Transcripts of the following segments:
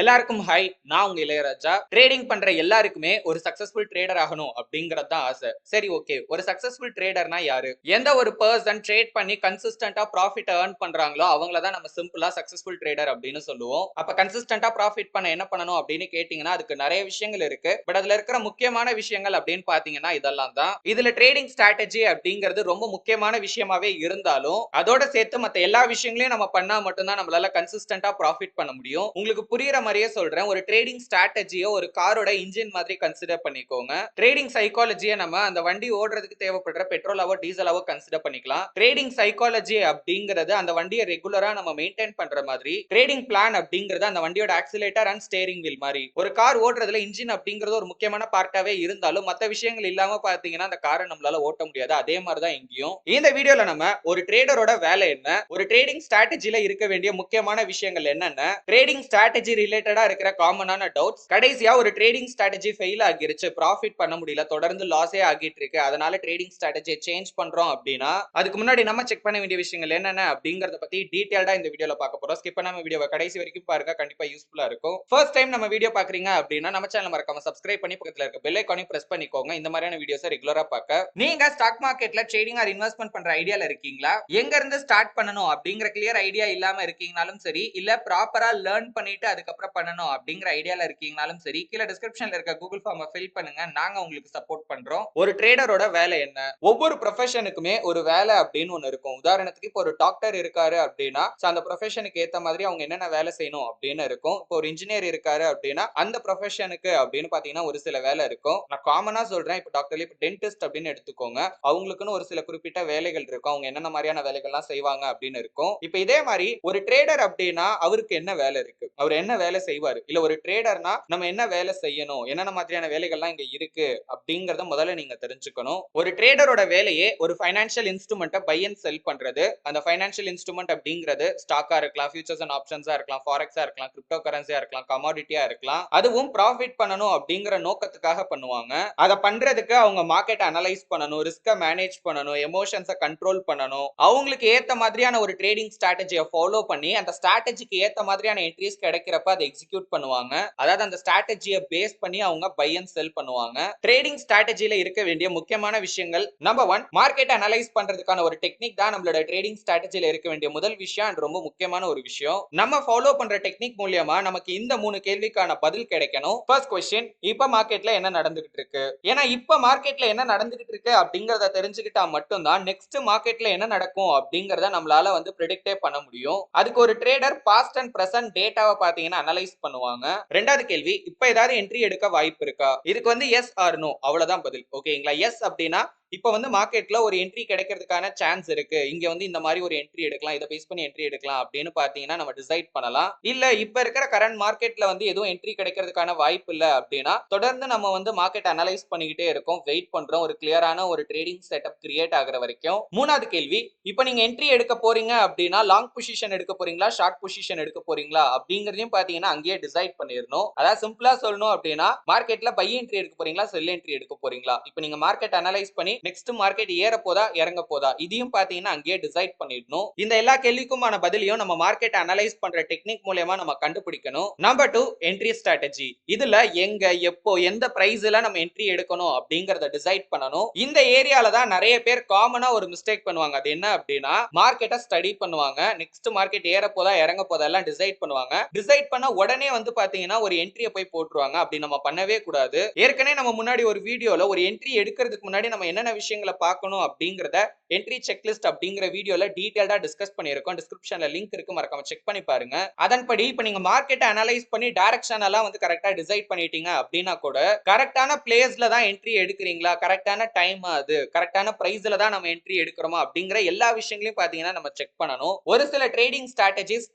எல்லாருக்கும் ஹாய். நான் உங்க இளையராஜா. ட்ரேடிங் பண்ற எல்லாருக்குமே ஒரு சக்சஸ்ஃபுல் ட்ரேடர் ஆகணும் அப்படிங்கிறது தான் ஆசை. சரி, ஓகே. ஒரு சக்சஸ்ஃபுல் ட்ரேடர்னா யாரு? எந்த ஒரு பெர்சன் ட்ரேட் பண்ணி கன்சிஸ்டன்ட்டா ப்ராஃபிட் ஏர்ன் பண்றாங்களோ அவங்கள தான் நம்ம சிம்பிளா சக்சஸ்ஃபுல் ட்ரேடர் அப்படின்னு சொல்லுவோம். அப்ப கன்சிஸ்டன்ட்டா ப்ராஃபிட் பண்ண என்ன பண்ணணும் அப்படின்னு கேட்டீங்கன்னா, அதுக்கு நிறைய விஷயங்கள் இருக்கு. பட் அதுல இருக்கிற முக்கியமான விஷயங்கள் அப்படின்னு பாத்தீங்கன்னா இதெல்லாம் தான். இதுல ட்ரேடிங் ஸ்ட்ராட்டஜி அப்படிங்கிறது ரொம்ப முக்கியமான விஷயமாவே இருந்தாலும், அதோட சேர்த்து மத்த எல்லா விஷயங்களையும் நம்ம பண்ணா மட்டும் தான் நம்மளால கன்சிஸ்டன்ட்டா ப்ராஃபிட் பண்ண முடியும். உங்களுக்கு புரியுற மாதிரியே சொல்றேன். ஒரு ட்ரேடிங் ஸ்ட்ராட்டஜியோ ஒரு காரோட இன்ஜின் மாதிரி கன்சிடர் பண்ணிக்கோங்க. ட்ரேடிங் சைக்காலஜியை நம்ம அந்த வண்டி ஓடுறதுக்கு தேவைப்படுற பெட்ரோலாவோ டீசலாவோ கன்சிடர் பண்ணிக்கலாம். ட்ரேடிங் சைக்காலஜி அப்படிங்கிறது அந்த வண்டியை ரெகுலரா நம்ம மெயின்டைன் பண்ற மாதிரி, ட்ரேடிங் பிளான் அப்படிங்கிறது அந்த வண்டியோட ஆக்சிலேட்டர் அண்ட் ஸ்டேரிங் வீல் மாதிரி. ஒரு கார் ஓடுறதுல இன்ஜின் அப்படிங்கிறது ஒரு முக்கியமான பார்ட்டாவே இருந்தாலும் மத்த விஷயங்கள் இல்லாம பாத்தீங்கன்னா அந்த காரை நம்மளால ஓட்ட முடியாது. அதே மாதிரி தான் இங்கேயும். இந்த வீடியோல நம்ம ஒரு ட்ரேடரோட வேலை என்ன, ஒரு ட்ரேடிங் ஸ்ட்ராட்டஜில இருக்க வேண்டிய முக்கியமான விஷயங்கள் என்னென்ன, ட்ரேடிங் ஸ்ட்ராட்டஜி ரிலேட்டடா இருக்கிற காமனான டவுட்ஸ், கடைசியா ஒரு ட்ரேடிங் ஸ்ட்ராட்டஜி ஃபெயில் ஆகிருச்சு, ப்ராஃபிட் பண்ண முடியல, தொடர்ந்து லாஸே ஆகிட்டு இருக்கு, அதனால ட்ரேடிங் ஸ்ட்ராட்டஜியை சேஞ்ச் பண்றோம் அப்படின்னா அதுக்கு முன்னாடி நம்ம செக் பண்ண வேண்டிய விஷயங்கள் என்னென்ன அப்படிங்கறத பத்தி டீடைல்டா இந்த வீடியோல பார்க்க போறோம். ஸ்கிப் பண்ணாம வீடியோவை கடைசி வரைக்கும் பாருங்க, கண்டிப்பா யூஸ்ஃபுல்லா இருக்கும். ஃபர்ஸ்ட் டைம் நம்ம வீடியோ பாக்குறீங்க அப்படின்னா நம்ம சேனல் மறக்காம சப்ஸ்கிரைப் பண்ணி பக்கத்துல இருக்க பெல் ஐகானையும் பிரஸ் பண்ணிக்கோங்க. இந்த மாதிரியான வீடியோஸை ரெகுலரா பார்க்க. நீங்க ஸ்டாக் மார்க்கெட்ல ட்ரேடிங் ஆர் இன்வெஸ்ட்மெண்ட் பண்ற ஐடியால இருக்கீங்களா? எங்க இருந்து ஸ்டார்ட் பண்ணணும் அப்படிங்கிற கிளியர் ஐடியா இல்லாம இருக்கீங்கனாலும் சரி, இல்ல ப்ராப்பரா லேர்ன் பண்ணிட்டு அதுக்கப்புறம் பண்ணணும் அப்படிங்கிற ஐடியால இருக்கீங்கனாலும் சரி, கீழே டிஸ்கிரிப்ஷன்ல இருக்க கூகுள் ஃபார்மை ஃபில் பண்ணுங்க. நாங்க உங்களுக்கு சப்போர்ட் பண்றோம். ஒரு ட்ரேடரோட வேலை என்ன? ஒவ்வொரு ப்ரொஃபஷனுக்குமே ஒரு வேலை அப்படின்னு ஒன்னு இருக்கும். உதாரணத்துக்கு இப்போ ஒரு டாக்டர் இருக்காரு அப்படின்னா அந்த ப்ரொஃபஷனுக்கு ஏத்த மாதிரி அவங்க என்னென்ன வேலை செய்யணும் அப்படின்னு இருக்கும். இப்போ ஒரு இன்ஜினியர் இருக்காரு அப்படின்னா அந்த ப்ரொஃபஷனுக்கு அப்படின்னு பாத்தீங்கன்னா ஒரு சில வேலை இருக்கும். நான் காமனா சொல்றேன். இப்போ டாக்டர்ல இப்போ டென்டிஸ்ட் அப்படின்னு எடுத்துக்கோங்க. அவங்களுக்குன்னு ஒரு சில குறிப்பிட்ட வேலைகள் இருக்கும். அவங்க என்னென்ன மாதிரியான வேலைகள்லாம் செய்வாங்க அப்படின்னு இருக்கும். இப்போ இதே மாதிரி ஒரு ட்ரேடர் அப்படின்னா அவருக்கு என்ன வேலை இருக்கு, அவர் என்ன வேலை செய்வாரு, இல்ல ஒரு ட்ரேடர்னா நம்ம என்ன வேலை செய்யணும், என்னென்ன மாதிரியான வேலைகள்லாம் இங்க இருக்கு அப்படிங்கறத முதல்ல நீங்க தெரிஞ்சுக்கணும். ஒரு ட்ரேடரோட வேலையே ஒரு ஃபைனான்சியல் இன்ஸ்ட்ருமெண்ட்டை பை அண்ட் செல் பண்றது. அந்த ஃபைனான்சியல் இன்ஸ்ட்ருமெண்ட் அப்படிங்கிறது ஸ்டாக்கா இருக்கலாம், ஃபியூச்சர்ஸ் அண்ட் ஆப்ஷன்ஸா இருக்கலாம், ஃபாரெக்ஸா இருக்கலாம், கிரிப்டோ கரன்சியா இருக்கலாம், கமாடிட்டியா இருக்கலாம். அதுவும் ப்ராஃபிட் பண்ணணும் அப்படிங்கிற நோக்கத்துக்காக பண்ணுவாங்க. அதை பண்றதுக்கு அவங்க மார்க்கெட் அனலைஸ் பண்ணணும், ரிஸ்கை மேனேஜ் பண்ணணும், எமோஷன்ஸை கண்ட்ரோல் பண்ணணும். அவங்களுக்கு ஏத்த மாதிரியான ஒரு ட்ரேடிங் ஸ்ட்ராட்டஜியை ஃபாலோ பண்ணி அந்த ஸ்ட்ராட்டஜிக்கு ஏத்த மாதிரியான என்ட்ரிஸ் கிடைக்கிறப்ப அதை எக்ஸிக்யூட் பண்ணுவாங்க. அதாவது அந்த ஸ்ட்ராட்டஜியை பேஸ் பண்ணி அவங்க பை அண்ட் செல் பண்ணுவாங்க. ட்ரேடிங் ஸ்ட்ராட்டஜில இருக்க வேண்டிய முக்கியமான விஷயங்கள், நம்பர் 1, மார்க்கெட் அனலைஸ் பண்றதுக்கான ஒரு டெக்னிக் தான் நம்மளோட ட்ரேடிங் ஸ்ட்ராட்டஜில இருக்க வேண்டிய முதல் விஷயம் அண்ட் ரொம்ப முக்கியமான ஒரு விஷயம். நம்ம ஃபாலோ பண்ற டெக்னிக் மூலமா நமக்கு இந்த 3 கேள்விக்கான பதில் கிடைக்கணும். ஃபர்ஸ்ட் क्वेश्चन, இப்ப மார்க்கெட்ல என்ன நடந்துகிட்டு இருக்கு? ஏன்னா இப்ப மார்க்கெட்ல என்ன நடந்துகிட்டு இருக்கு அப்படிங்கறத தெரிஞ்சுக்கிட்டா மட்டும் தான் நெக்ஸ்ட் மார்க்கெட்ல என்ன நடக்கும் அப்படிங்கறத நம்மளால வந்து பிரெடிக்டே பண்ண முடியும். அதுக்கு ஒரு ட்ரேடர் பாஸ்ட் அண்ட் பிரசன்ட் டேட்டாவை பாத்தீங்கன்னா அனலைஸ் பண்ணுவாங்க. ரெண்டாவது கேள்வி, இப்ப ஏதாவது என்ட்ரி எடுக்க வாய்ப்பு இருக்கா? இதுக்கு வந்து எஸ் ஆர் நோ, அவ்வளவுதான் பதில். ஓகேங்களா? எஸ் அப்படின்னா இப்ப வந்து மார்க்கெட்ல ஒரு என்ட்ரி கிடைக்கிறதுக்கான சான்ஸ் இருக்கு, இங்க வந்து இந்த மாதிரி ஒரு என்ட்ரி எடுக்கலாம், இதை பேஸ் பண்ணி என்ட்ரி எடுக்கலாம் அப்படின்னு பாத்தீங்கன்னா நம்ம டிசைட் பண்ணலாம். இல்ல இப்ப இருக்கிற கரண்ட் மார்க்கெட்ல வந்து எதுவும் என்ட்ரி கிடைக்கிறதுக்கான வாய்ப்பு இல்ல அப்படின்னா தொடர்ந்து நம்ம வந்து மார்க்கெட் அனலைஸ் பண்ணிக்கிட்டே இருக்கோம், வெயிட் பண்றோம் ஒரு கிளியரான ஒரு ட்ரேடிங் செட்டப் கிரியேட் ஆகுற வரைக்கும். மூணாவது கேள்வி, இப்ப நீங்க என்ட்ரி எடுக்க போறீங்க அப்படின்னா லாங் பொசிஷன் எடுக்க போறீங்களா, ஷார்ட் பொசிஷன் எடுக்க போறீங்களா அப்படிங்கறதையும் பாத்தீங்கன்னா அங்கேயே டிசைட் பண்ணிடணும். அதாவது சிம்பிளா சொல்லணும் அப்படின்னா மார்க்கெட்ல பை என்ட்ரி எடுக்க போறீங்களா, செல் என்ட்ரி எடுக்க போறீங்களா. இப்ப நீங்க மார்க்கெட் அனலைஸ் பண்ணி நெக்ஸ்ட் மார்க்கெட் ஏற போதா இறங்க போதா இதையும் பாத்தீங்கன்னா அங்கேயே டிசைட் பண்ணிடணும். இந்த எல்லா கேள்விக்குமான பதிலையும் நம்ம மார்க்கெட் அனலைஸ் பண்ற டெக்னிக் மூலமா நம்ம கண்டுபிடிக்கணும். Number 2, entry strategy. இதுல எங்க எப்போ எந்த பிரைஸ்ல நம்ம என்ட்ரி எடுக்கணும் அப்படிங்கறத டிசைட் பண்ணணும். இந்த ஏரியால தான் நிறைய பேர் காமனா ஒரு மிஸ்டேக் பண்ணுவாங்க. அது என்ன அப்படின்னா மார்க்கெட்டை ஸ்டடி பண்ணுவாங்க, நெக்ஸ்ட் மார்க்கெட் ஏற போதா இறங்க போதா எல்லாம் டிசைட் பண்ணுவாங்க. டிசைட் பண்ண உடனே வந்து பாத்தீங்கன்னா ஒரு என்ட்ரியை போய் போட்டுருவாங்க. அப்படி நம்ம பண்ணவே கூடாது. ஏற்கனவே நம்ம முன்னாடி ஒரு வீடியோல ஒரு என்ட்ரி எடுக்கிறதுக்கு முன்னாடி நம்ம என்னென்ன விஷயங்களை பார்க்கணும் அப்படிங்கறத என்ட்ரி செக்லிஸ்ட் அப்படிங்கிற வீடியோல டீடைலா டிஸ்கஸ் பண்ணியிருக்கோம். டிஸ்கிரிப்ஷன்ல லிங்க் இருக்கு, மறக்காம செக் பண்ணி பாருங்க. அதன்படி இப்ப நீங்க மார்க்கெட் அனலைஸ் பண்ணி டைரக்ஷன் எல்லாம் வந்து கரெக்ட்டா டிசைட் பண்ணிட்டீங்க அப்படின்னா கூட கரெக்ட்டான பிளேஸ்ல தான் என்ட்ரி எடுக்கிறீங்களா, கரெக்ட்டான டைம், அது கரெக்ட்டான பிரைஸ்ல தான் நம்ம என்ட்ரி எடுக்கிறோமா அப்படிங்கிற எல்லா விஷயங்களையும் பாத்தீங்கன்னா நம்ம செக் பண்ணணும். ஒரு சில ட்ரேடிங் ஸ்ட்ராட்டஜிஸ்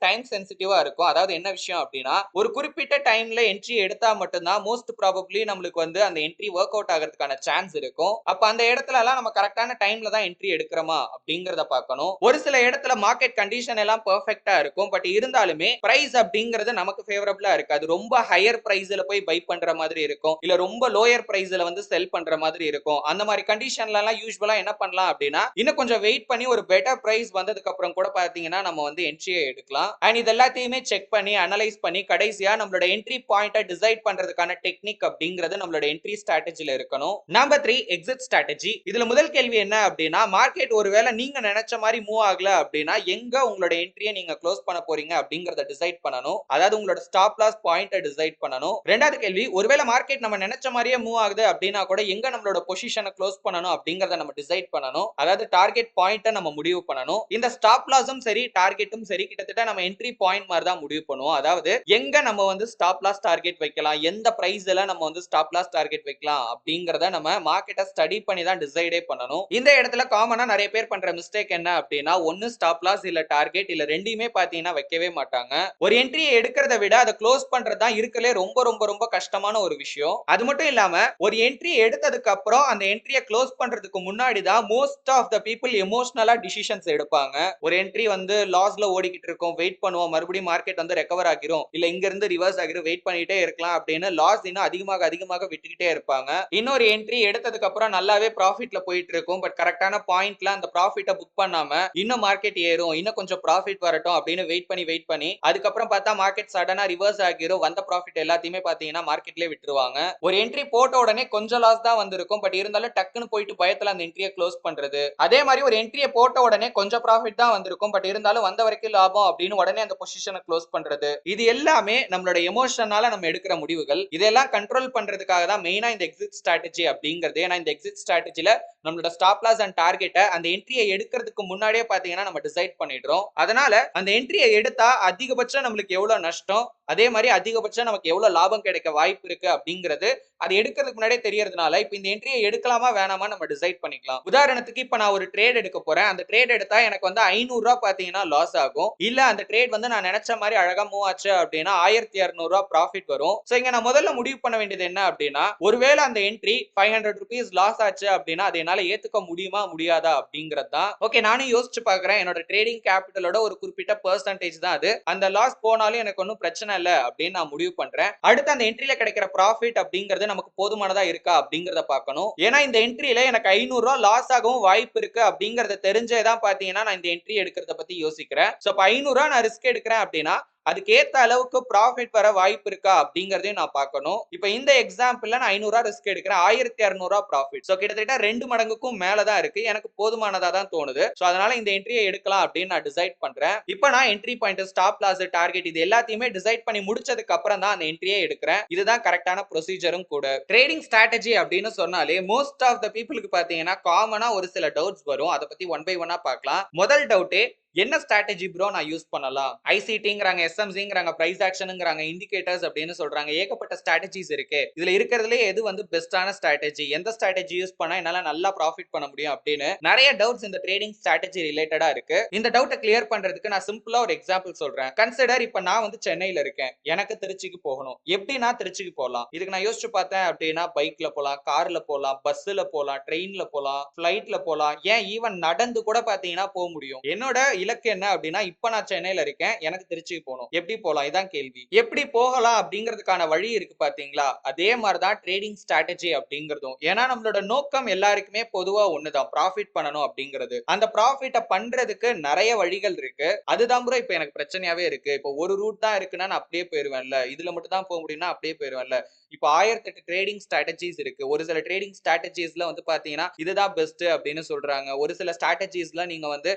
டைம் சென்சிட்டிவா இருக்கும். அதாவது என்ன விஷயம் அப்படின்னா ஒரு குறிப்பிட்ட டைம்ல என்ட்ரி எடுத்தா மட்டும்தான் மோஸ்ட் ப்ராபபிலி நம்மளுக்கு வந்து அந்த என்ட்ரி ஒர்க் அவுட் ஆகிறதுக்கான சான்ஸ் இருக்கும். அப்ப அந்த இடத்துல இடத்துல எல்லாம் நம்ம கரெக்டான டைம்ல தான் என்ட்ரி எடுக்கிறோமா அப்படிங்கறத பார்க்கணும். ஒரு சில இடத்துல மார்க்கெட் கண்டிஷன் எல்லாம் பெர்ஃபெக்ட்டா இருக்கும். பட் இருந்தாலுமே பிரைஸ் அப்படிங்கிறது நமக்கு ஃபேவரபிளா இருக்காது. ரொம்ப ஹையர் பிரைஸ்ல போய் பை பண்ற மாதிரி இருக்கும். இல்ல ரொம்ப லோயர் பிரைஸ்ல வந்து செல் பண்ற மாதிரி இருக்கும். அந்த மாதிரி கண்டிஷன்ல எல்லாம் யூசுவலா என்ன பண்ணலாம் அப்படின்னா இன்னும் கொஞ்சம் வெயிட் பண்ணி ஒரு பெட்டர் பிரைஸ் வந்ததுக்கு அப்புறம் கூட பாத்தீங்கன்னா நம்ம வந்து என்ட்ரியை எடுக்கலாம். அண்ட் இது எல்லாத்தையுமே செக் பண்ணி அனலைஸ் பண்ணி கடைசியா நம்மளோட என்ட்ரி பாயிண்ட்டை டிசைட் பண்றதுக்கான டெக்னிக் அப்படிங்கிறது நம்மளோட என்ட்ரி ஸ்ட்ராட்டஜில இருக்கணும். Number 3 exit strategy. இதுல முதல் கேள்வி என்ன அப்படின்னா மார்க்கெட் ஒருவேளை நீங்க நினைச்ச மாதிரி மூவ் ஆகல அப்படின்னா எங்க உங்களோட என்ட்ரியை நீங்க க்ளோஸ் பண்ண போறீங்க அப்படிங்கறத டிசைட் பண்ணணும். அதாவது உங்களோட ஸ்டாப் லாஸ் பாயிண்ட்டை டிசைட் பண்ணணும். ரெண்டாவது கேள்வி, ஒருவேளை மார்க்கெட் நம்ம நினைச்ச மாதிரியே மூவ் ஆகுது அப்படின்னா கூட எங்க நம்மளோட பொசிஷனை க்ளோஸ் பண்ணணும் அப்படிங்கறத நம்ம டிசைட் பண்ணணும். அதாவது டார்கெட் பாயிண்ட்டை நம்ம முடிவு பண்ணணும். இந்த ஸ்டாப் லாஸும் சரி டார்கெட்டும் சரி கிட்டத்தட்ட நம்ம என்ட்ரி பாயிண்ட் மாதிரி தான் முடிவு பண்ணுவோம். அதாவது எங்க நம்ம வந்து ஸ்டாப் லாஸ் டார்கெட் வைக்கலாம், எந்த பிரைஸ்ல நம்ம வந்து ஸ்டாப் லாஸ் டார்கெட் வைக்கலாம் அப்படிங்கறத நம்ம மார்க்கெட்டை ஸ்டடி பண்ணி தான் டிசைடே பண்ணணும். இந்த இடத்துல காமனா நிறைய பேர் பண்ற மிஸ்டேக் என்ன அப்படின்னா ஒன்னு ஸ்டாப் லாஸ் இல்ல டார்கெட் இல்ல ரெண்டையுமே பாத்தீங்கன்னா வைக்கவே மாட்டாங்க. ஒரு என்ட்ரியை எடுக்கிறத விட அதை க்ளோஸ் பண்றது தான் இருக்கலே ரொம்ப ரொம்ப ரொம்ப கஷ்டமான ஒரு விஷயம். அது மட்டும் இல்லாம ஒரு என்ட்ரி எடுத்ததுக்கு அப்புறம் அந்த என்ட்ரியை க்ளோஸ் பண்றதுக்கு முன்னாடி தான் மோஸ்ட் ஆஃப் த பீப்புள் எமோஷனலா டிசிஷன்ஸ் எடுப்பாங்க. ஒரு என்ட்ரி வந்து லாஸ்ல ஓடிக்கிட்டு இருக்கும், வெயிட் பண்ணுவோம், மறுபடியும் மார்க்கெட் வந்து ரெக்கவர் ஆகிரும், இல்ல இங்க இருந்து ரிவர்ஸ் ஆகிரும், வெயிட் பண்ணிட்டே இருக்கலாம் அப்படின்னு லாஸ் இன்னும் அதிகமாக அதிகமாக விட்டுக்கிட்டே இருப்பாங்க. இன்னொரு என்ட்ரி எடுத்ததுக்கு அப்புறம் நல்லாவே ப்ராஃபிட்ல போயிட்டு இருக்கும். பட் கரெக்டான பாயிண்ட்ல அந்த ப்ராஃபிட்டை புக் பண்ணாம இன்னும் மார்க்கெட் ஏறும், இன்னும் கொஞ்சம் ப்ராஃபிட் வரட்டும் அப்படின்னு வெயிட் பண்ணி அதுக்கப்புறம் பார்த்தா மார்க்கெட் சடனா ரிவர்ஸ் ஆகிரும், வந்த ப்ராஃபிட் எல்லாத்தையுமே பாத்தீங்கன்னா மார்க்கெட்லயே விட்டுருவாங்க. ஒரு என்ட்ரி போட்ட உடனே கொஞ்சம் லாஸ் தான் வந்திருக்கும். பட் இருந்தாலும் டக்குன்னு போயிட்டு பயத்துல அந்த என்ட்ரியை க்ளோஸ் பண்றது. அதே மாதிரி ஒரு என்ட்ரியை போட்ட உடனே கொஞ்சம் ப்ராஃபிட் தான் வந்திருக்கும். பட் இருந்தாலும் வந்த வரைக்கும் லாபம் அப்படின்னு உடனே அந்த பொசிஷனை க்ளோஸ் பண்றது. இது எல்லாமே நம்மளோட எமோஷனால நம்ம எடுக்கிற முடிவுகள். இதெல்லாம் கண்ட்ரோல் பண்றதுக்காக தான் மெயினா இந்த எக்ஸிட் ஸ்ட்ராட்டஜி அப்படிங்கிறது. ஏன்னா இந்த எக்ஸிட் ஸ்ட்ராட்டஜில நம்மளோட ஸ்டாப் லாஸ் அண்ட் டார்கெட்டை அந்த என்ட்ரியை எடுக்கிறதுக்கு முன்னாடியே பாத்தீங்கன்னா நம்ம டிசைட் பண்ணிடுறோம். அதனால அந்த என்ட்ரியை எடுத்தா அதிகபட்சம் நம்மளுக்கு எவ்வளவு நஷ்டம், அதே மாதிரி அதிகபட்சம் நமக்கு எவ்வளவு லாபம் கிடைக்க வாய்ப்பு இருக்கு அப்படிங்கிறது அது எடுக்கிறதுக்கு முன்னாடியே தெரியறதுனால இப்ப இந்த என்ட்ரியை எடுக்கலாமா வேணாமா நம்ம டிசைட் பண்ணிக்கலாம். உதாரணத்துக்கு இப்ப நான் ஒரு ட்ரேட் எடுக்க போறேன். அந்த ட்ரேட் எடுத்தா எனக்கு வந்து 500 ரூபாய் பாத்தீங்கன்னா லாஸ் ஆகும். இல்ல அந்த ட்ரேட் வந்து நான் நினைச்ச மாதிரி அழகா மூவ் ஆச்சு அப்படின்னா 1200 ரூபாய் ப்ராஃபிட் வரும். சோ இங்க நான் முதல்ல முடிவு பண்ண வேண்டியது என்ன அப்படின்னா ஒருவேளை அந்த என்ட்ரி 500 rupees லாஸ் ஆச்சு அப்படின்னா அதை என்னால ஏத்துக்க முடியுமா முடியாதா அப்படிங்கிறது தான். ஓகே, நானும் யோசிச்சு பாக்குறேன். என்னோட ட்ரேடிங் கேபிட்டலோட ஒரு குறிப்பிட்ட பெர்சன்டேஜ் தான் அது. அந்த லாஸ் போனாலும் எனக்கு ஒன்னும் பிரச்சனை இல்ல அப்படின்னு நான் முடிவு பண்றேன். அடுத்து அந்த என்ட்ரியில கிடைக்கிற ப்ராஃபிட் அப்படிங்கிறது நமக்கு போதுமானதா இருக்கா அப்படிங்கறத பார்க்கணும். ஏன்னா இந்த என்ட்ரியில எனக்கு 500 ரூபாய் லாஸ் ஆகவும் வாய்ப்பு இருக்கு அப்படிங்கறத தெரிஞ்சே தான் பாத்தீங்கன்னா நான் இந்த என்ட்ரி எடுக்கிறத பத்தி யோசிக்கிறேன். சோ 500 ரூபாய் நான் ரிஸ்க் எடுக்கிறேன் அப்படின்னா அதுக்கு ஏத்த அளவுக்கு ப்ராஃபிட் வர வாய்ப்பு இருக்கா அப்படிங்கறதையும் நான் பார்க்கணும். இப்போ இந்த எக்ஸாம்பிள்ல நான் 500 ரூபாய் ரிஸ்க் எடுக்கிறேன், 1200 ரூபாய் ப்ராஃபிட். சோ கிட்டத்தட்ட 2 மடங்குக்கும் மேல தான் இருக்கு. எனக்கு போதுமானதா தான் தோணுது. சோ அதனால இந்த என்ட்ரியை எடுக்கலாம் அப்படின்னு நான் டிசைட் பண்றேன். இப்போ நான் entry point, stop loss, target இது எல்லாத்தையுமே டிசைட் பண்ணி முடிச்சதுக்கு அப்புறம் தான் அந்த என்ட்ரியை எடுக்கிறேன். இதுதான் கரெக்டான ப்ரொசீஜரும் கூட. ட்ரேடிங் ஸ்ட்ராட்டஜி அப்படின்னு சொன்னாலே மோஸ்ட் ஆஃப் த பீப்புளுக்கு பாத்தீங்கன்னா காமனா ஒரு சில டவுட்ஸ் வரும். அதை பத்தி ஒன் பை ஒன்னா பார்க்கலாம். முதல் டவுட்டே என்ன ஸ்ட்ராட்டஜி ப்ரோ நான் யூஸ் பண்ணலாம்? ஐசிடிங்கறாங்க, எஸ்எம்சிங்கறாங்க, பிரைஸ் ஆக்ஷன்ங்கறாங்க, இண்டிகேட்டர்ஸ் அப்படின்னு சொல்றாங்க. ஏகப்பட்ட ஸ்ட்ராட்டஜிஸ் இருக்கு. இதுல இருக்கிறதுல எது வந்து பெஸ்டான ஸ்ட்ராட்டஜி, எந்த ஸ்ட்ராட்டஜி யூஸ் பண்ணா என்னால நல்லா ப்ராஃபிட் பண்ண முடியும் அப்படின்னு நிறைய டவுட்ஸ் இந்த ட்ரேடிங் ஸ்ட்ராட்டஜி ரிலேட்டடா இருக்கு. இந்த டவுட்டை கிளியர் பண்றதுக்கு நான் சிம்பிளா ஒரு எக்ஸாம்பிள் சொல்றேன். கன்சிடர் இப்ப நான் வந்து சென்னையில இருக்கேன், எனக்கு திருச்சிக்கு போகணும். எப்படி நான் திருச்சிக்கு போகலாம்? இதுக்கு நான் யோசிச்சு பார்த்தேன் அப்படின்னா பைக்ல போலாம், கார்ல போலாம், பஸ்ல போலாம், ட்ரெயின்ல போலாம், ஃபிளைட்ல போலாம், ஏன் ஈவன் நடந்து கூட பாத்தீங்கன்னா போக முடியும். என்னோட இலக்கு என்ன அப்படின்னா இப்ப நான் சென்னையில இருக்கேன், எனக்கு திருச்சிக்கு போகணும். எப்படி போலாம்? இதான் கேள்வி. எப்படி போகலாம் அப்படிங்கிறதுக்கான வழி இருக்கு பாத்தீங்களா? அதே மாதிரிதான் ட்ரேடிங் ஸ்ட்ராட்டஜி அப்படிங்கிறதும். ஏன்னா நம்மளோட நோக்கம் எல்லாருக்குமே பொதுவா ஒண்ணுதான், ப்ராஃபிட் பண்ணணும் அப்படிங்கிறது. அந்த ப்ராஃபிட்ட பண்றதுக்கு நிறைய வழிகள் இருக்கு. அதுதான் ப்ரோ இப்ப எனக்கு பிரச்சனையாவே இருக்கு. இப்போ ஒரு ரூட் தான் இருக்குன்னா நான் அப்படியே போயிருவேன்ல, இதுல மட்டும் தான் போக முடியும்னா அப்படியே போயிருவேன்ல. இப்போ 1008 ட்ரேடிங் ஸ்ட்ராட்டஜிஸ் இருக்கு. ஒரு சில ட்ரேடிங் ஸ்ட்ராட்டஜிஸ்ல வந்து பாத்தீங்கன்னா இதுதான் பெஸ்ட் அப்படின்னு சொல்றாங்க. ஒரு சில ஸ்ட்ராட்டஜிஸ்ல நீங்க வந்து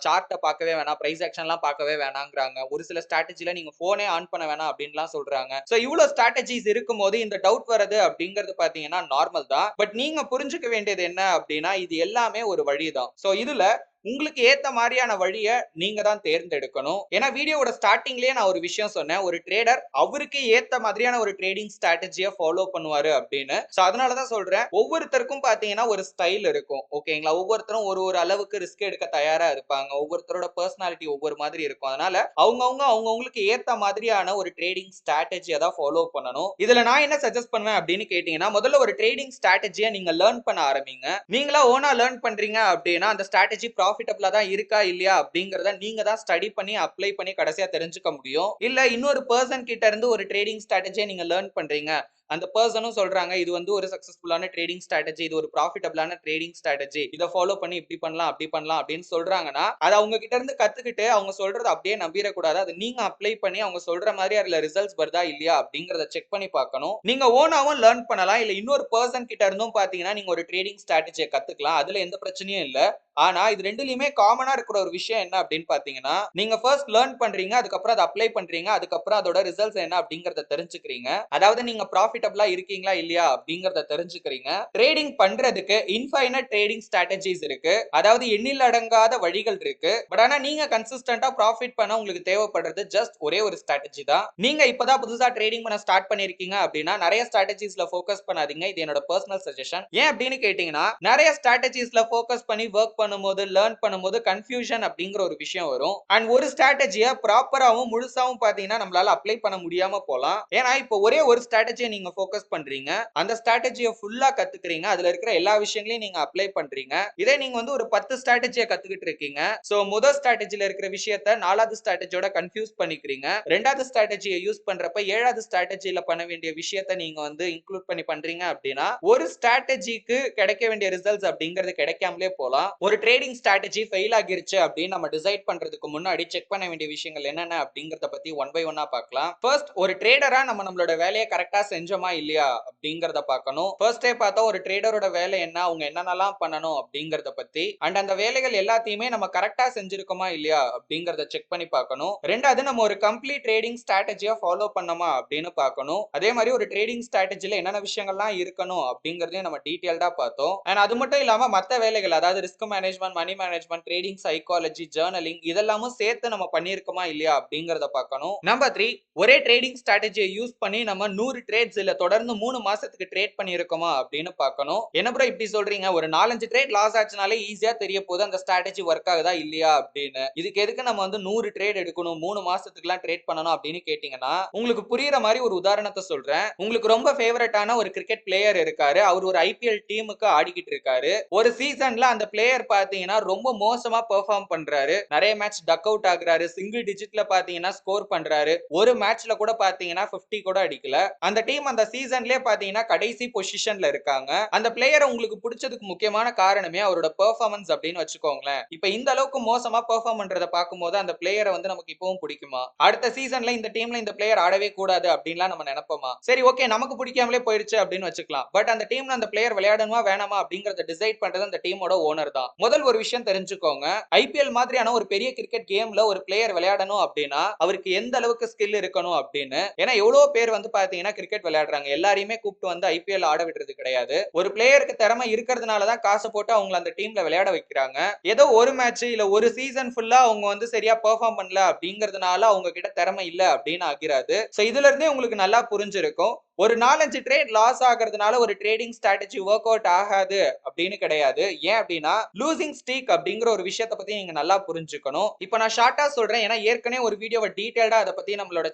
சார்ட்டை பார்க்கவே வேணாம், பிரைஸ் ஆக்ஷன்லாம் பார்க்கவே வேணாங்கிறாங்க. ஒரு சில ஸ்ட்ராட்டஜில நீங்க போனே ஆன் பண்ண வேணாம் அப்படின்லாம் சொல்றாங்க. சோ இவ்வளவு ஸ்ட்ராட்டஜிஸ் இருக்கும்போது இந்த டவுட் வரது அப்படிங்கிறது பாத்தீங்கன்னா நார்மல் தான். பட் நீங்க புரிஞ்சுக்க வேண்டியது என்ன அப்படின்னா இது எல்லாமே ஒரு வழிதான். சோ இதுல உங்களுக்கு ஏத்த மாதிரியான வழிய நீங்க தான் தேர்ந்தெடுக்கணும். ஏன்னா வீடியோவோட ஸ்டார்டிங்லயே நான் ஒரு விஷயம் சொன்னேன். ஒரு ட்ரேடர் அவருக்கு ஏத்த மாதிரியான ஒரு ட்ரேடிங் ஸ்ட்ராட்டஜிய ஃபாலோ பண்ணுவாரு அப்படின்னு. சோ அதனால தான் சொல்றேன். ஒவ்வொருத்தருக்கும் பாத்தீங்கன்னா ஒரு ஸ்டைல் இருக்கும். ஓகேங்களா? ஒவ்வொருத்தரும் ஒரு ஒரு அளவுக்கு ரிஸ்க் எடுக்க தயாரா இருப்பாங்க. ஒவ்வொருத்தரோட பெர்சனாலிட்டி ஒவ்வொரு மாதிரி இருக்கும். அதனால அவங்கவங்களுக்கு ஏத்த மாதிரியான ஒரு ட்ரேடிங் ஸ்ட்ராட்டஜிய தான் ஃபாலோ பண்ணணும். இதுல நான் என்ன சஜெஸ்ட் பண்ணுவேன் அப்படின்னு கேட்டீங்கன்னா, முதல்ல ஒரு ட்ரேடிங் ஸ்ட்ராட்டஜிய நீங்க லேர்ன் பண்ண ஆரம்பிங்க. நீங்களா ஓனா லேர்ன் பண்றீங்க அப்படின்னா அந்த ஸ்ட்ராட்டஜி ப்ராஃபிட்டபிளா தான் இருக்கா இல்லையா அப்படிங்கறத நீங்க தான் ஸ்டடி பண்ணி அப்ளை பண்ணி கடைசியா தெரிஞ்சுக்க முடியும். இல்ல இன்னொரு பர்சன் கிட்ட இருந்து ஒரு ட்ரேடிங் ஸ்ட்ராட்டஜியை நீங்க லேர்ன் பண்றீங்க. அந்த பர்சனும் சொல்றாங்க இது வந்து ஒரு சக்சஸ்ஃபுல்லான ட்ரேடிங் ஸ்ட்ராட்டஜி, இது ஒரு ப்ராஃபிட்டபிளான ட்ரேடிங் ஸ்ட்ராட்டஜி, இதை ஃபாலோ பண்ணி இப்படி பண்ணலாம் அப்படி பண்ணலாம் அப்படின்னு சொல்றாங்கன்னா அதை அவங்க கிட்ட இருந்து கத்துக்கிட்டு அவங்க சொல்றதை அப்படியே நம்பிடக்கூடாது. அது நீங்க அப்ளை பண்ணி அவங்க சொல்ற மாதிரி அதுல ரிசல்ட்ஸ் வருதா இல்லையா அப்படிங்கறத செக் பண்ணி பார்க்கணும். நீங்க ஓனாவும் லேர்ன் பண்ணலாம். இல்ல இன்னொரு பர்சன் கிட்ட இருந்தும் பாத்தீங்கன்னா நீங்க ஒரு ட்ரேடிங் ஸ்ட்ராட்டஜியை கத்துக்கலாம். அதுல எந்த பிரச்சனையும் இல்ல. ஆனா இது ரெண்டுலயுமே காமனா இருக்கிற ஒரு விஷயம் என்ன அப்படின்னு பாத்தீங்கன்னா, நீங்க ஃபர்ஸ்ட் லேர்ன் பண்றீங்க, அதுக்கப்புறம் அதை அப்ளை பண்றீங்க, அதுக்கப்புறம் அதோட ரிசல்ட்ஸ் என்ன அப்படிங்கறத தெரிஞ்சுக்கிறீங்க. அதாவது நீங்க ப்ராஃபிட்டபிளா இருக்கீங்களா இல்லையா அப்படிங்கறத தெரிஞ்சுக்கிறீங்க. ட்ரேடிங் பண்றதுக்கு இன்ஃபைனைட் ட்ரேடிங் ஸ்ட்ராட்டஜிஸ் இருக்கு. அதாவது எண்ணில் அடங்காத வழிகள் இருக்கு. பட் ஆனா நீங்க கன்சிஸ்டன்டா ப்ராஃபிட் பண்ண உங்களுக்கு தேவைப்படுறது ஜஸ்ட் ஒரே ஒரு ஸ்ட்ராட்டஜி தான். நீங்க இப்பதான் புதுசா ட்ரேடிங் பண்ண ஸ்டார்ட் பண்ணிருக்கீங்க அப்படின்னா நிறைய ஸ்ட்ராட்டஜிஸ்ல ஃபோக்கஸ் பண்ணாதீங்க. இது என்னோட பர்சனல் சஜஷன். ஏன் அப்படின்னு கேட்டீங்கன்னா, நிறைய ஸ்ட்ராட்டஜிஸ்ல ஃபோக்கஸ் பண்ணி வொர்க் பண்ணும்போது லேர்ன் பண்ணும்போது கன்ஃபியூஷன் அப்படிங்கிற ஒரு விஷயம் வரும். அண்ட் ஒரு ஸ்ட்ராட்டஜியை ப்ராப்பராவும் முழுசாவும் பாத்தீங்கன்னா நம்மளால அப்ளை பண்ண முடியாம போலாம். ஏன்னா இப்போ ஒரே ஒரு ஸ்ட்ராட்டஜியை நீங்க ஃபோக்கஸ் பண்றீங்க, அந்த ஸ்ட்ராட்டஜியை ஃபுல்லா கத்துக்கிறீங்க, அதுல இருக்கிற எல்லா விஷயங்களையும் நீங்க அப்ளை பண்றீங்க. இதே நீங்க வந்து ஒரு 10 ஸ்ட்ராட்டஜியை கத்துக்கிட்டு இருக்கீங்க. சோ முதல் ஸ்ட்ராட்டஜில இருக்கிற விஷயத்தை நாலாவது ஸ்ட்ராட்டஜியோட கன்ஃபியூஸ் பண்ணிக்கிறீங்க. ரெண்டாவது ஸ்ட்ராட்டஜியை யூஸ் பண்றப்ப ஏழாவது ஸ்ட்ராட்டஜில பண்ண வேண்டிய விஷயத்தை நீங்க வந்து இன்க்ளூட் பண்ணி பண்றீங்க அப்படின்னா ஒரு ஸ்ட்ராட்டஜிக்கு கிடைக்க வேண்டிய ரிசல்ட்ஸ் அப்படிங்கிறது கிடைக்காமலே போலாம். ஒரு ட்ரேடிங் ஸ்ட்ராட்டஜி ஃபெயில் ஆகிருச்சு அப்படின்னு நம்ம டிசைட் பண்றதுக்கு முன்னாடி செக் பண்ண வேண்டிய விஷயங்கள் என்னென்ன அப்படிங்கறத பத்தி ஒன் பை ஒன்னா பார்க்கலாம். ஃபர்ஸ்ட் ஒரு ட்ரேடரா நம்ம நம்மளோட வேலையை கரெக்டா செஞ்சோமா இல்லையா அப்படிங்கறத பார்க்கணும். ஃபர்ஸ்டே பார்த்தா ஒரு ட்ரேடரோட வேலை என்ன, அவங்க என்னென்னலாம் பண்ணணும் அப்படிங்கறத பத்தி அண்ட் அந்த வேலைகள் எல்லாத்தையுமே நம்ம கரெக்டா செஞ்சிருக்கோமா இல்லையா அப்படிங்கறத செக் பண்ணி பார்க்கணும். ரெண்டாவது நம்ம ஒரு கம்ப்ளீட் ட்ரேடிங் ஸ்ட்ராட்டஜியா ஃபாலோ பண்ணோமா அப்படின்னு பார்க்கணும். அதே மாதிரி ஒரு ட்ரேடிங் ஸ்ட்ராட்டஜில என்னென்ன விஷயங்கள்லாம் இருக்கணும் அப்படிங்கறதையும் நம்ம டீடைல்டா பார்த்தோம். அண்ட் அது மட்டும் இல்லாம மத்த வேலைகள் அதாவது risk management, money management, trading psychology, journaling இதெல்லாமும் சேர்த்து நம்ம பண்ணிருக்கோமா இல்லையா அப்படிங்கறத பார்க்கணும். நம்பர் 3 ஒரே ட்ரேடிங் ஸ்ட்ராட்டஜியை யூஸ் பண்ணி நம்ம 100 ட்ரேட்ஸ் இல்ல தொடர்ந்து 3 மாசத்துக்கு ட்ரேட் பண்ணிருக்கோமா அப்படின்னு பார்க்கணும். என்ன ப்ரோ இப்படி சொல்றீங்க, ஒரு 4-5 ட்ரேட் லாஸ் ஆச்சுனாலே ஈஸியா தெரிய போகுது அந்த ஸ்ட்ராட்டஜி ஒர்க் ஆகுதா இல்லையா அப்படின்னு. இதுக்கு எதுக்கு நம்ம வந்து 100 ட்ரேட் எடுக்கணும், 3 மாசத்துக்குலாம் ட்ரேட் பண்ணணும் அப்படின்னு கேட்டீங்கன்னா உங்களுக்கு புரியுற மாதிரி ஒரு உதாரணத்தை சொல்றேன். உங்களுக்கு ரொம்ப ஃபேவரட்டான ஒரு கிரிக்கெட் பிளேயர் இருக்காரு. அவர் ஒரு ஐபிஎல் டீமுக்கு ஆடிக்கிட்டு இருக்காரு. ஒரு சீசன்ல அந்த பிளேயர் பாத்தீங்கன்னா ரொம்ப மோசமா பெர்ஃபார்ம் பண்றாரு. நிறைய மேட்ச் டக் அவுட் ஆகுறாரு. சிங்கிள் டிஜிட்ல பாத்தீங்கன்னா ஸ்கோர் பண்றாரு. ஒரு மேட்ச்ல கூட பாத்தீங்கன்னா 50 கூட அடிக்கல. அந்த டீம் அந்த சீசன்லயே பாத்தீங்கன்னா கடைசி பொசிஷன்ல இருக்காங்க. அந்த பிளேயரை உங்களுக்கு பிடிச்சதுக்கு முக்கியமான காரணமே அவரோட பெர்ஃபார்மன்ஸ் அப்படின்னு வச்சுக்கோங்களேன். இப்ப இந்த அளவுக்கு மோசமா பெர்ஃபார்ம் பண்றத பாக்கும்போது அந்த பிளேயரை வந்து நமக்கு இப்பவும் பிடிக்குமா? அடுத்த சீசன்ல இந்த டீம்ல இந்த பிளேயர் ஆடவே கூடாது அப்படின்லாம் நம்ம நினைப்போமா? சரி ஓகே நமக்கு பிடிக்காமலே போயிருச்சு அப்படின்னு வச்சுக்கலாம். பட் அந்த டீம்ல அந்த பிளேயர் விளையாடணுமா வேணாமா அப்படிங்கறத டிசைட் பண்றது அந்த டீமோட ஓனர் தான். முதல் ஒரு விஷயம் தெரிஞ்சுக்கோங்க, ஐபிஎல் மாதிரியான ஒரு பெரிய கிரிக்கெட் கேம்ல ஒரு பிளேயர் விளையாடணும் அப்படின்னா அவருக்கு எந்த அளவுக்கு ஸ்கில் இருக்கணும் அப்படின்னு. ஏன்னா எவ்வளவு பேர் வந்து பாத்தீங்கன்னா கிரிக்கெட் விளையாடுறாங்க, எல்லாரையுமே கூப்பிட்டு வந்து ஐபிஎல் ஆட விடுறது கிடையாது. ஒரு பிளேயருக்கு திறமை இருக்கிறதுனால தான் காசு போட்டு அவங்க அந்த டீம்ல விளையாட வைக்கிறாங்க. ஏதோ ஒரு மேட்ச் இல்ல ஒரு சீசன் ஃபுல்லா அவங்க வந்து சரியா பெர்ஃபார்ம் பண்ணல அப்படிங்கிறதுனால அவங்க கிட்ட திறமை இல்ல அப்படின்னு ஆகிறது. சோ இதுல இருந்தே உங்களுக்கு நல்லா புரிஞ்சிருக்கும், ஒரு 4-5 ட்ரேட் லாஸ் ஆகிறதுனால ஒரு ட்ரேடிங் ஸ்ட்ராட்டஜி ஒர்க் அவுட் ஆகாது அப்படின்னு கிடையாது. ஏன் அப்படின்னா லூசிங் ஸ்ட்ரீக் அப்படிங்கிற ஒரு விஷயத்தை பத்தி நீங்க நல்லா புரிஞ்சுக்கணும். இப்போ நான் ஷார்ட்டா சொல்றேன், ஏன்னா ஏற்கனவே ஒரு வீடியோவை டீடைல்டா அதை பத்தி நம்மளோட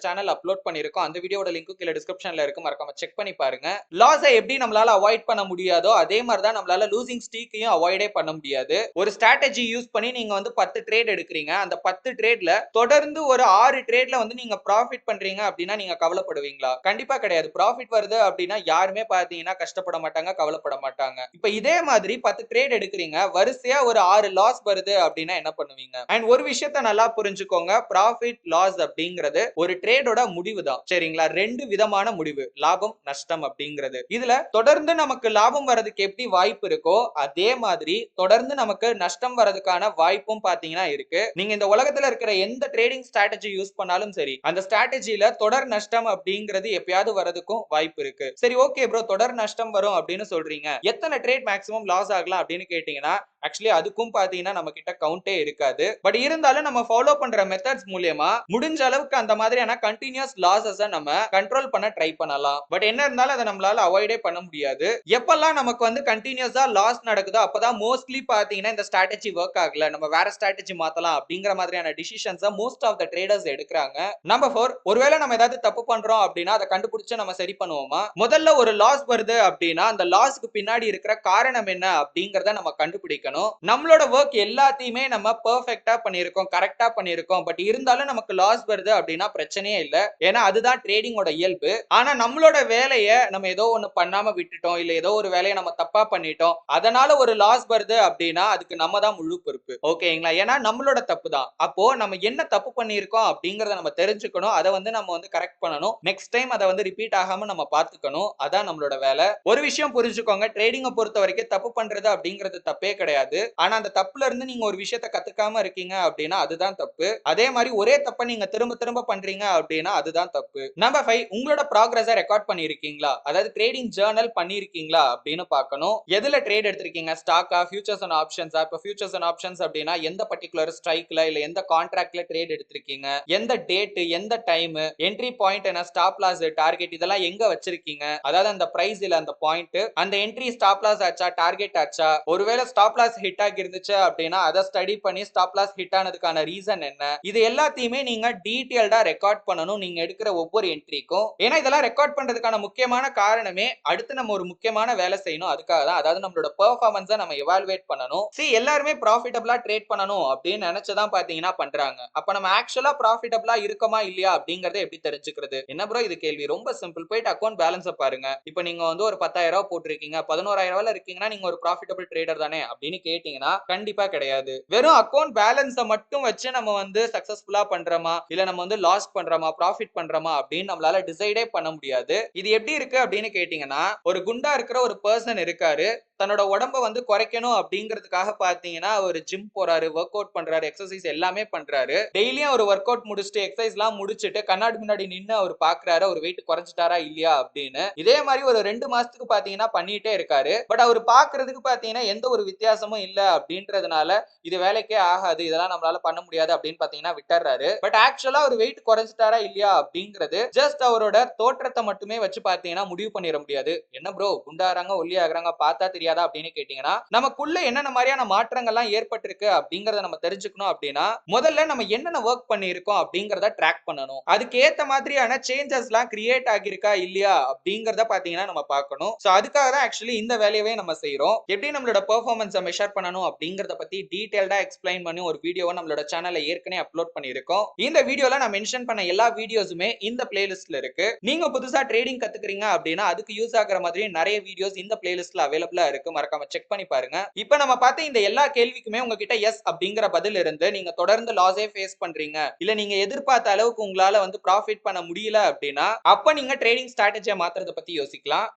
சேனல் அப்லோட் பண்ணிருக்கோம். அந்த வீடியோட லிங்க் கீழே டிஸ்கிரிப்ஷன்ல இருக்கு, மறக்காம செக் பண்ணி பாருங்க. லாஸை எப்படி நம்மளால அவாய்ட் பண்ண முடியாதோ அதே மாதிரி தான் நம்மளால லூசிங் ஸ்ட்ரீக்கையும் அவாய்டே பண்ண முடியாது. ஒரு ஸ்ட்ராட்டஜி யூஸ் பண்ணி நீங்க வந்து 10 ட்ரேட் எடுக்கிறீங்க, அந்த 10 ட்ரேட்ல தொடர்ந்து ஒரு 6 ட்ரேட்ல வந்து நீங்க ப்ராஃபிட் பண்றீங்க அப்படின்னா நீங்க கவலைப்படுவீங்களா? கண்டிப்பா கிடையாது. ப்ராஃபிட் வருது அப்படின்னா யாருமே பாத்தீங்கன்னா கஷ்டப்பட மாட்டாங்க, கவலைப்பட மாட்டாங்க. இப்ப இதே மாதிரி 10 ட்ரேட் எடுக்கிறீங்க, வரிசையா ஒரு 6 லாஸ் வருது அப்படின்னா என்ன பண்ணுவீங்க? அண்ட் ஒரு விஷயத்தை நல்லா புரிஞ்சுக்கோங்க, ப்ராஃபிட் லாஸ் அப்படிங்கிறது ஒரு ட்ரேடோட முடிவு தான். சரிங்களா? 2 விதமான முடிவு, லாபம் நஷ்டம் அப்படிங்கிறது. இதுல தொடர்ந்து நமக்கு லாபம் வரதுக்கு எப்படி வாய்ப்பு இருக்கோ அதே மாதிரி தொடர்ந்து நமக்கு நஷ்டம் வரதுக்கான வாய்ப்பும் பாத்தீங்கன்னா இருக்கு. நீங்க இந்த உலகத்துல இருக்கிற எந்த ட்ரேடிங் ஸ்ட்ராட்டஜி யூஸ் பண்ணாலும் சரி, அந்த ஸ்ட்ராட்டஜில தொடர் நஷ்டம் அப்படிங்கிறது எப்பயாவது வரதுக்கும் வாய்ப்பு இருக்கு. சரி ஓகே ப்ரோ, தொடர் நஷ்டம் வரும் அப்படின்னு சொல்றீங்க, எத்தனை ட்ரேட் மேக்ஸிமம் லாஸ் ஆகலாம் அப்படின்னு கேட்டீங்கன்னா ஆக்சுவலி அதுக்கும் பாத்தீங்கன்னா நம்ம கிட்ட கவுண்டே இருக்காது. பட் இருந்தாலும் நம்ம ஃபாலோ பண்ற மெத்தட்ஸ் மூலியமா முடிஞ்ச அளவுக்கு அந்த மாதிரியான கண்டினியூஸ் லாசஸ் நம்ம கண்ட்ரோல் பண்ண ட்ரை பண்ணலாம். பட் என்ன இருந்தாலும் அதை நம்மளால அவாய்டே பண்ண முடியாது. எப்பெல்லாம் நமக்கு வந்து கண்டினியூஸா லாஸ் நடக்குதோ அப்பதான் மோஸ்ட்லி பாத்தீங்கன்னா இந்த ஸ்ட்ராட்டஜி ஒர்க் ஆகல, நம்ம வேற ஸ்ட்ராட்டஜி மாத்தலாம் அப்படிங்கிற மாதிரியான decisions most of the traders எடுக்கிறாங்க. நம்பர் 4, ஒருவேளை நம்ம ஏதாவது தப்பு பண்றோம் அப்படின்னா அதை கண்டுபிடிச்சு நம்ம சரி பண்ணுவோமா? முதல்ல ஒரு லாஸ் வருது அப்படின்னா அந்த லாஸ்க்கு பின்னாடி இருக்கிற காரணம் என்ன அப்படிங்கறத நம்ம கண்டுபிடிக்கணும். நம்மளோட ஒர்க் எல்லாத்தையுமே நம்ம பெர்ஃபெக்ட்டா பண்ணியிருக்கோம், கரெக்டா பண்ணியிருக்கோம். பட் இருந்தாலும் நமக்கு லாஸ் வருது அப்படின்னா பிரச்சனையே இல்ல. ஏன்னா அதுதான் ட்ரேடிங்கோட இயல்பு. ஆனா நம்மளோட வேலையை நம்ம ஏதோ ஒண்ணு பண்ணாம விட்டுட்டோம், இல்ல ஏதோ ஒரு வேலையை நம்ம தப்பா பண்ணிட்டோம், அதனால ஒரு லாஸ் வருது அப்படின்னா அதுக்கு நம்ம தான் முழு பொறுப்பு. ஓகேங்களா? ஏன்னா நம்மளோட தப்பு தான். அப்போ நம்ம என்ன தப்பு பண்ணியிருக்கோம் அப்படிங்கறத நம்ம தெரிஞ்சுக்கணும். அதை வந்து நம்ம வந்து கரெக்ட் பண்ணணும். நெக்ஸ்ட் டைம் அதை வந்து ரிப்பீட் ஆகாம நம்ம பார்த்துக்கணும். அதான் நம்மளோட வேலை. ஒரு விஷயம் புரிஞ்சுக்கோங்க, ட்ரேடிங்கை பொறுத்த வரைக்கும் தப்பு பண்றது அப்படிங்கிறது தப்பே கிடையாது. ஆனா அந்த தப்புல இருந்து நீங்க ஒரு விஷயத்தை கத்துக்காம இருக்கீங்க அப்படின்னா அதுதான் தப்பு. அதே மாதிரி ஒரே தப்பை நீங்க திரும்ப திரும்ப பண்றீங்க அப்படின்னா அதுதான் தப்பு. நம்பர் 5, உங்களோட ப்ராக்ரஸை ரெக்கார்ட் பண்ணிருக்கீங்களா? அதாவது ட்ரேடிங் ஜர்னல் பண்ணிருக்கீங்களா அப்படின்னு பார்க்கணும். எதுல ட்ரேட் எடுத்திருக்கீங்க? ஸ்டாக்கா, ஃபியூச்சர்ஸ் அண்ட் ஆப்ஷன்ஸா? இப்போ ஃபியூச்சர்ஸ் அண்ட் ஆப்ஷன்ஸ் அப்படின்னா எந்த பர்டிகுலர் ஸ்ட்ரைக்ல இல்ல எந்த கான்ட்ராக்ட்ல ட்ரேட் எடுத்திருக்கீங்க, எந்த டேட், எந்த டைம், என்ட்ரி பாயிண்ட் என்ன, ஸ்டாப் லாஸ், டார்கெட் இதெல்லாம் எங்க வச்சிருக்கீங்க? அதாவது அந்த பிரைஸ் இல்ல அந்த பாயிண்ட், அந்த என்ட்ரி ஸ்டாப் லாஸ் ஆச்சா, டார்கெட் ஆச்சா? ஒருவேளை ஸ்டாப் லாஸ் ஹிட் ஆகி இருந்துச்சு அப்படின்னா அதை ஸ்டடி பண்ணி ஸ்டாப் லாஸ் ஹிட் ஆனதுக்கான ரீசன் என்ன, இது எல்லாத்தையுமே நீங்க டீடைல்டா ரெக்கார்ட் பண்ணணும் நீங்க எடுக்கிற ஒவ்வொரு என்ட்ரிக்கும். ஏன்னா இதெல்லாம் ரெக்கார்ட் பண்றதுக்கான முக்கியமான காரணமே அடுத்து நம்ம ஒரு முக்கியமான வேலை செய்யணும், அதுக்காக தான். அதாவது நம்மளோட பெர்ஃபார்மன்ஸை நம்ம எவாலுவேட் பண்ணணும். எல்லாருமே ப்ராஃபிட்டபிளா ட்ரேட் பண்ணணும் அப்படின்னு நினைச்சுதான் பாத்தீங்கன்னா பண்றாங்க. அப்ப நம்ம ஆக்சுவலா ப்ராஃபிட்டபிளா இருக்கமா இல்லையா அப்படிங்கறத எப்படி தெரிஞ்சுக்கிறது? என்ன ப்ரோ இது கேள்வி? ரொம்ப சிம்பிள். போயிட்டு அக்கவுண்ட் பேலன்ஸை பாருங்க. இப்போ நீங்க வந்து ஒரு 10,000 ரூபாய் போட்டிருக்கீங்க, 11,000 ரூபாயில இருக்கீங்கன்னா நீங்க ஒரு ப்ராஃபிட்டபிள் ட்ரேடர் தானே அப்படின்னு கேட்டீங்கன்னா கண்டிப்பா கிடையாது. வெறும் அக்கவுண்ட் பேலன்ஸை மட்டும் வச்சு நம்ம வந்து சக்சஸ்ஃபுல்லா பண்றோமா இல்ல நம்ம வந்து லாஸ் பண்றோமா ப்ராஃபிட் பண்றோமா அப்படின்னு நம்மளால டிசைடே பண்ண முடியாது. இது எப்படி இருக்கு அப்படின்னு கேட்டீங்கன்னா, ஒரு குண்டா இருக்கிற ஒரு பர்சன் இருக்காரு, தன்னோட உடம்ப வந்து குறைக்கணும் அப்படிங்கிறதுக்காக பாத்தீங்கன்னா ஒரு ஜிம் போறாரு, ஒர்க் அவுட் பண்றாரு, எக்ஸசைஸ் எல்லாமே பண்றாரு. டெய்லியும் ஒரு ஒர்க் அவுட் முடிச்சுட்டு எக்ஸசைஸ் எல்லாம் முடிச்சுட்டு கண்ணாடி முன்னாடி நின்னு அவர் பாக்குறாரு அவர் வெயிட் குறைஞ்சிட்டாரா இல்லையா அப்படின்னு. இதே மாதிரி ஒரு 2 மாசத்துக்கு பாத்தீங்கன்னா பண்ணிட்டே இருக்காரு. பட் அவர் பாக்குறதுக்கு பாத்தீங்கன்னா எந்த ஒரு வித்தியாசமும் இல்ல அப்படின்றதுனால இது வேலைக்கே ஆகாது, இதெல்லாம் நம்மளால பண்ண முடியாது அப்படின்னு பாத்தீங்கன்னா விட்டுறாரு. பட் ஆக்சுவலா அவர் வெயிட் குறைஞ்சிட்டாரா இல்லையா அப்படிங்கிறது ஜஸ்ட் அவரோட தோற்றத்தை மட்டுமே வச்சு பாத்தீங்கன்னா முடிவு பண்ணிட முடியாது. என்ன ப்ரோ குண்டாறாங்க ஒல்லியாகிறாங்க பார்த்தா தெரியாதா அப்படின்னு கேட்டீங்கன்னா நமக்குள்ள என்னென்ன மாதிரியான மாற்றங்கள்லாம் ஏற்பட்டிருக்கு அப்படிங்கறத நம்ம தெரிஞ்சுக்கணும். அப்படின்னா முதல்ல நம்ம என்னென்ன ஒர்க் பண்ணியிருக்கோம் அப்படிங்கறத ட்ராக் பண்ணணும். அதுக்கு ஏத்த மாதிரியான சேஞ்சஸ் எல்லாம் கிரியேட் ஆகியிருக்கா இல்லையா அப்படிங்கறத பாத்தீங்கன்னா நம்ம பார்க்கணும். சோ அதுக்காக தான் ஆக்சுவலி இந்த வேலையவே நம்ம செய்றோம். எப்படி நம்மளோட பெர்ஃபார்மன்ஸை மெஷர் பண்ணணும் அப்படிங்கறத பத்தி டீடைல்டா எக்ஸ்பிளைன் பண்ணி ஒரு வீடியோவை நம்மளோட சேனல்ல ஏற்கனவே அப்லோட் பண்ணியிருக்கோம். இந்த வீடியோல நான் மென்ஷன் பண்ண எல்லா வீடியோஸுமே இந்த பிளேலிஸ்ட்ல இருக்கு. நீங்க புதுசா ட்ரேடிங் கத்துக்கிறீங்க அப்படின்னா அதுக்கு யூஸ் ஆகுற மாதிரி நிறைய வீடியோஸ் இந்த பிளேலிஸ்ட்ல அவைலபிளா இருக்கு. மறக்காம செக் பண்ணி பாருங்க. இப்போ நம்ம பார்த்த இந்த எல்லா கேள்விக்குமே உங்ககிட்ட எஸ் அப்படிங்கிற பதில் இருந்து நீங்க தொடர்ந்து லாஸே ஃபேஸ் பண்றீங்க, இல்ல நீங்க எதிர்பார்த்த அளவுக்கு உங்களால வந்து ப்ராஃபிட் பண்ண முடியல அப்படின்னா அப்ப நீங்க ட்ரேடிங் ஸ்ட்ராட்டஜியை மாத்துறத பத்தி யோசிக்கலாம்.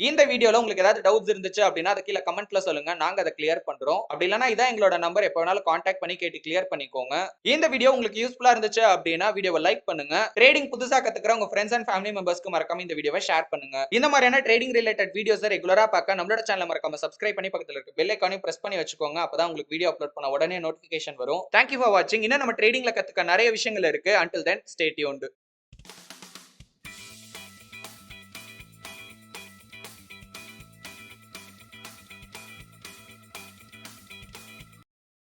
இந்த வீடியோல உங்களுக்கு ஏதாவது டவுட்ஸ் இருந்துச்சு அப்படின்னா அதை கீழே கமெண்ட்ல சொல்லுங்க, நாங்க அதை கிளியர் பண்றோம். அப்படி இல்லனா இதான் எங்களோட நம்பர், எப்ப வேணாலும் கான்டாக்ட் பண்ணி கேட்டு கிளியர் பண்ணிக்கோங்க. இந்த வீடியோ உங்களுக்கு யூஸ்ஃபுல்லா இருந்துச்சு அப்படின்னா வீடியோவை லைக் பண்ணுங்க. ட்ரேடிங் புதுசா கத்துக்கிற உங்க ஃப்ரெண்ட்ஸ் அண்ட் ஃபேமிலி மெம்பர்ஸ்க்கு மறக்காம இந்த வீடியோவை ஷேர் பண்ணுங்க. இந்த மாதிரியான ட்ரேடிங் ரிலேட்டட் வீடியோஸை ரெகுலரா பார்க்க நம்மளோட சேனலை மறக்காம சப்ஸ்கிரைப் பண்ணி பக்கத்துல இருக்க பெல் ஐகானையும் பிரஸ் பண்ணி வச்சுக்கோங்க. அப்பதான் உங்களுக்கு வீடியோ அப்லோட் பண்ண உடனே நோட்டிபிகேஷன் வரும். தேங்க்யூ ஃபார் வாட்சிங். இன்னும் நம்ம ட்ரேடிங்ல கத்துக்க நிறைய விஷயங்கள் இருக்கு. Until then, stay tuned.